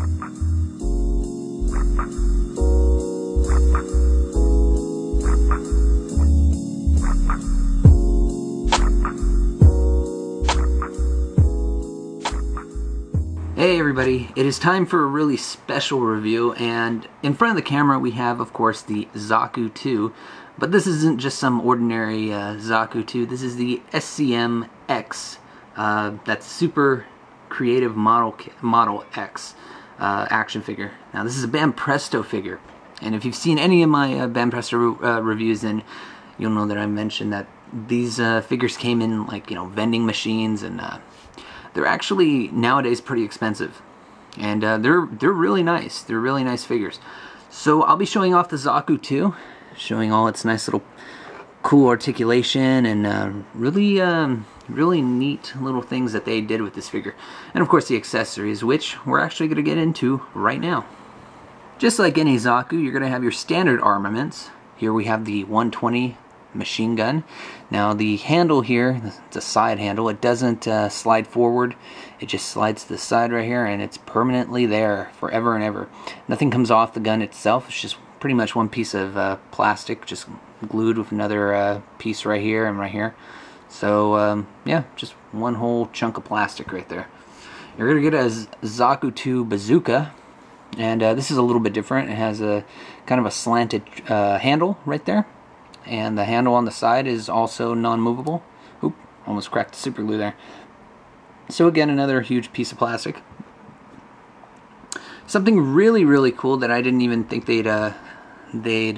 Hey everybody, it is time for a really special review, and in front of the camera we have, of course, the Zaku 2, but this isn't just some ordinary Zaku 2, this is the S.C.M. X, that's Super Creative Model X action figure. Now this is a Banpresto figure, and if you've seen any of my Banpresto reviews, then you'll know that I mentioned that these figures came in like, you know, vending machines, and they're actually nowadays pretty expensive, and they're really nice. They're really nice figures. So I'll be showing off the Zaku 2, showing all its nice little cool articulation and really neat little things that they did with this figure, and of course the accessories, which we're actually going to get into right now. Just like any Zaku, you're going to have your standard armaments. Here we have the 120 machine gun. Now the handle here, it's a side handle, it doesn't slide forward, it just slides to the side right here, and it's permanently there forever and ever. Nothing comes off the gun itself, it's just pretty much one piece of plastic just glued with another piece right here and right here. So yeah, just one whole chunk of plastic right there. You're going to get a Zaku 2 bazooka, and this is a little bit different. It has a kind of a slanted handle right there, and the handle on the side is also non-movable. Oop, almost cracked the super glue there. So again, another huge piece of plastic. Something really cool that I didn't even think they'd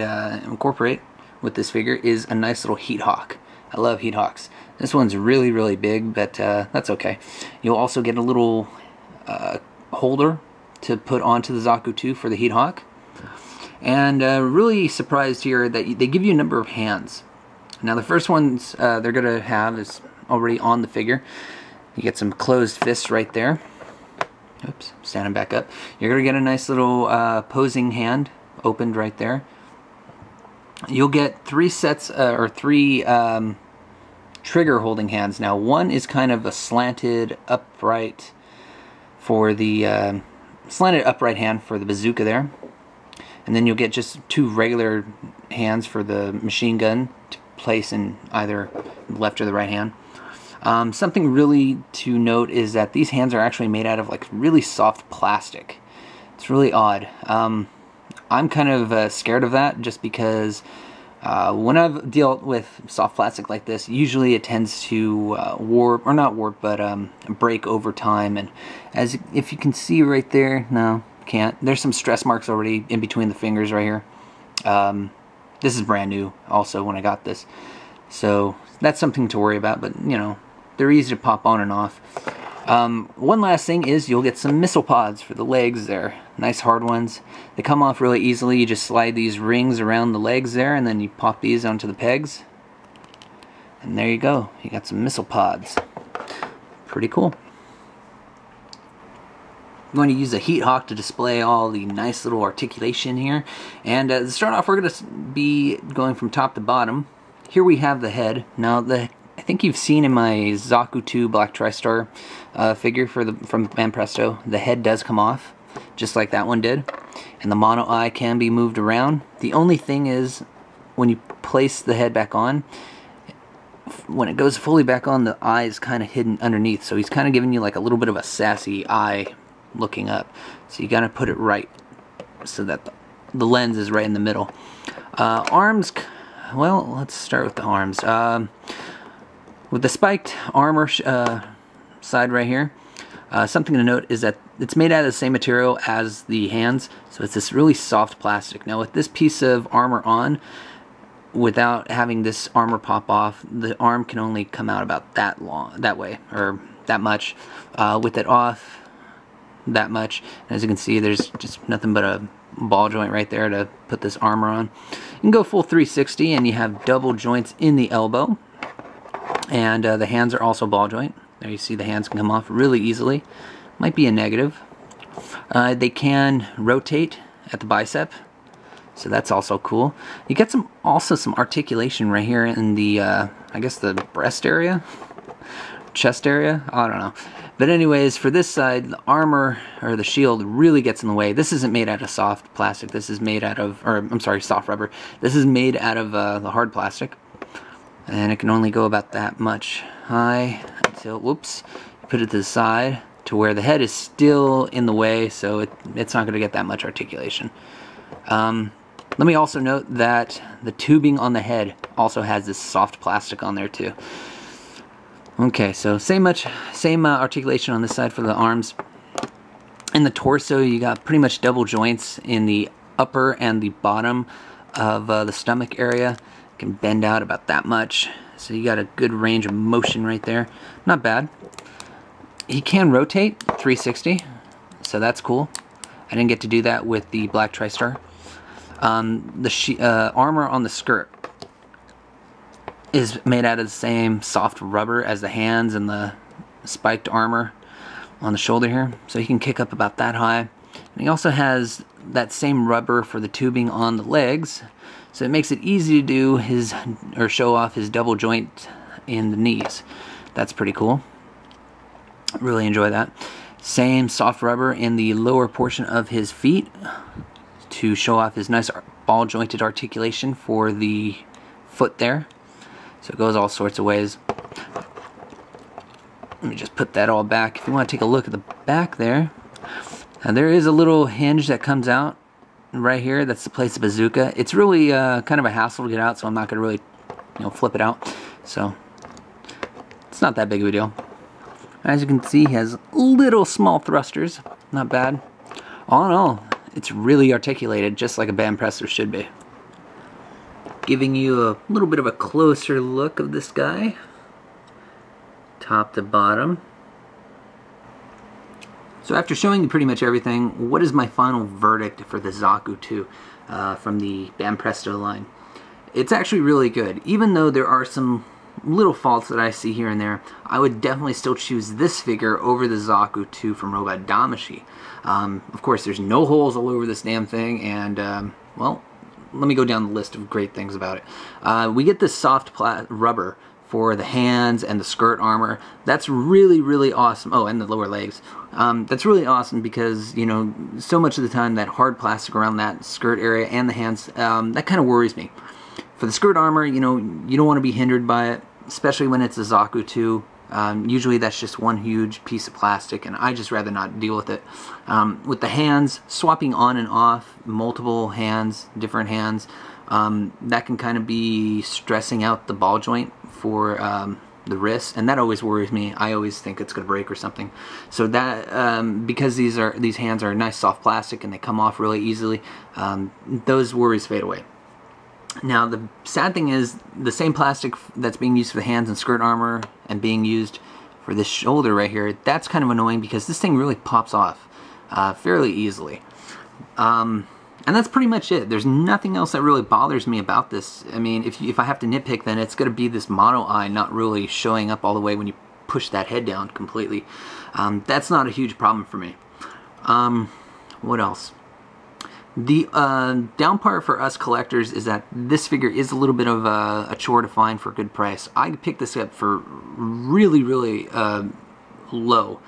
incorporate with this figure is a nice little heat hawk. I love heat hawks. This one's really big, but that's okay. You'll also get a little holder to put onto the Zaku 2 for the heat hawk. And really surprised here that they give you a number of hands. Now the first ones they're going to have is already on the figure. You get some closed fists right there. Oops, standing back up. You're going to get a nice little posing hand opened right there. You'll get three sets or three trigger holding hands. Now one is kind of a slanted upright for the slanted upright hand for the bazooka there. And then you'll get just two regular hands for the machine gun to place in either the left or the right hand. Something really to note is that these hands are actually made out of like really soft plastic. It's really odd. I'm kind of scared of that, just because when I've dealt with soft plastic like this, usually it tends to warp, or not warp, but break over time. And as if you can see right there, no, can't. There's some stress marks already in between the fingers right here. This is brand new also when I got this, so that's something to worry about, but you know, they're easy to pop on and off. One last thing is you'll get some missile pods for the legs there. Nice hard ones. They come off really easily. You just slide these rings around the legs there, and then you pop these onto the pegs, and there you go. You got some missile pods. Pretty cool. I'm going to use a heat hawk to display all the nice little articulation here. And to start off, we're going to be going from top to bottom. Here we have the head. Now, I think you've seen in my Zaku 2 Black TriStar figure from Banpresto, the head does come off, just like that one did. And the mono eye can be moved around. The only thing is, when you place the head back on, when it goes fully back on, the eye is kind of hidden underneath. So he's kind of giving you like a little bit of a sassy eye looking up. So you gotta put it right so that the lens is right in the middle. Arms, well, let's start with the arms. With the spiked armor side right here, something to note is that it's made out of the same material as the hands, so it's this really soft plastic. Now with this piece of armor on, without having this armor pop off, the arm can only come out about that way, or that much. With it off, that much. And as you can see, there's just nothing but a ball joint right there to put this armor on. You can go full 360, and you have double joints in the elbow. And the hands are also ball joint. There you see the hands can come off really easily. Might be a negative. They can rotate at the bicep, so that's also cool. You get also some articulation right here in the I guess the breast area, chest area, I don't know. But anyways, for this side, the armor, or the shield, really gets in the way. This isn't made out of soft plastic. This is made out of, or I'm sorry, soft rubber. This is made out of the hard plastic. And it can only go about that much high until, whoops, put it to the side to where the head is still in the way, so it's not going to get that much articulation. Let me also note that the tubing on the head also has this soft plastic on there too. Okay, so same articulation on this side for the arms. In the torso, you got pretty much double joints in the upper and the bottom of the stomach area. It can bend out about that much, so you got a good range of motion right there. Not bad. He can rotate 360, so that's cool. I didn't get to do that with the Black TriStar. The armor on the skirt is made out of the same soft rubber as the hands and the spiked armor on the shoulder here, so he can kick up about that high. And he also has that same rubber for the tubing on the legs, so it makes it easy to do his, or show off his double joint in the knees. That's pretty cool. Really enjoy that. Same soft rubber in the lower portion of his feet to show off his nice ball jointed articulation for the foot there. So it goes all sorts of ways. Let me just put that all back. If you want to take a look at the back there, there is a little hinge that comes out right here. That's the place of bazooka. It's really kind of a hassle to get out, so I'm not going to really, flip it out. So it's not that big of a deal. As you can see, he has little small thrusters. Not bad. All in all, it's really articulated, just like a Banpresto should be. Giving you a little bit of a closer look of this guy, top to bottom. So after showing you pretty much everything, what is my final verdict for the Zaku 2 from the Banpresto line? It's actually really good. Even though there are some little faults that I see here and there, I would definitely still choose this figure over the Zaku 2 from Robot Damacy. Of course, there's no holes all over this damn thing, and, well, let me go down the list of great things about it. We get this soft rubber for the hands and the skirt armor. That's really, really awesome. Oh, and the lower legs. That's really awesome because, so much of the time that hard plastic around that skirt area and the hands, that kind of worries me. For the skirt armor, you don't want to be hindered by it, especially when it's a Zaku 2. Usually that's just one huge piece of plastic, and I just rather not deal with it. With the hands, swapping on and off multiple hands, different hands, that can kind of be stressing out the ball joint for the wrist, and that always worries me. I always think it's going to break or something. So that because these hands are nice soft plastic and they come off really easily, those worries fade away. Now, the sad thing is, the same plastic that's being used for the hands and skirt armor and being used for this shoulder right here, that's kind of annoying because this thing really pops off fairly easily. And that's pretty much it. There's nothing else that really bothers me about this. I mean, if I have to nitpick, then it's going to be this mono eye not really showing up all the way when you push that head down completely. That's not a huge problem for me. What else? The down part for us collectors is that this figure is a little bit of a chore to find for a good price. I picked this up for really, really low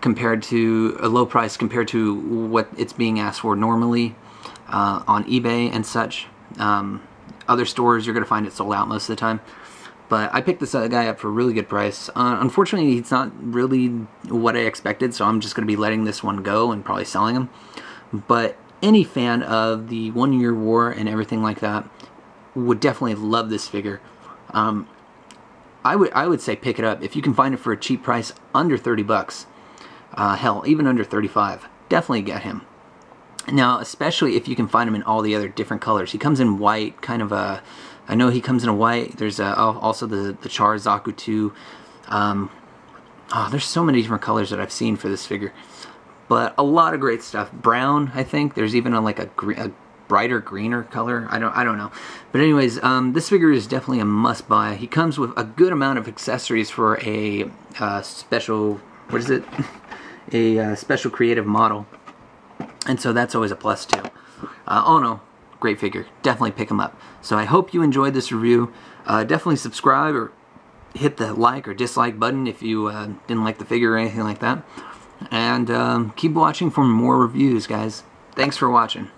compared to a low price compared to what it's being asked for normally on eBay and such. Other stores, you're going to find it sold out most of the time. But I picked this guy up for a really good price. Unfortunately, he's not really what I expected, so I'm just going to be letting this one go and probably selling him. But any fan of the 1 Year War and everything like that would definitely love this figure. I would say pick it up if you can find it for a cheap price under 30 bucks. Hell, even under 35. Definitely get him. Now, especially if you can find him in all the other different colors. He comes in white, kind of a. I know he comes in a white. There's also the Char Zaku 2. There's so many different colors that I've seen for this figure. But a lot of great stuff. Brown, I think. There's even a brighter, greener color. I don't know. But anyways, this figure is definitely a must-buy. He comes with a good amount of accessories for a special, what is it? A special creative model. And so that's always a plus too. Oh no, great figure. Definitely pick him up. So I hope you enjoyed this review. Definitely subscribe or hit the like or dislike button if you didn't like the figure or anything like that. And keep watching for more reviews, guys. Thanks for watching.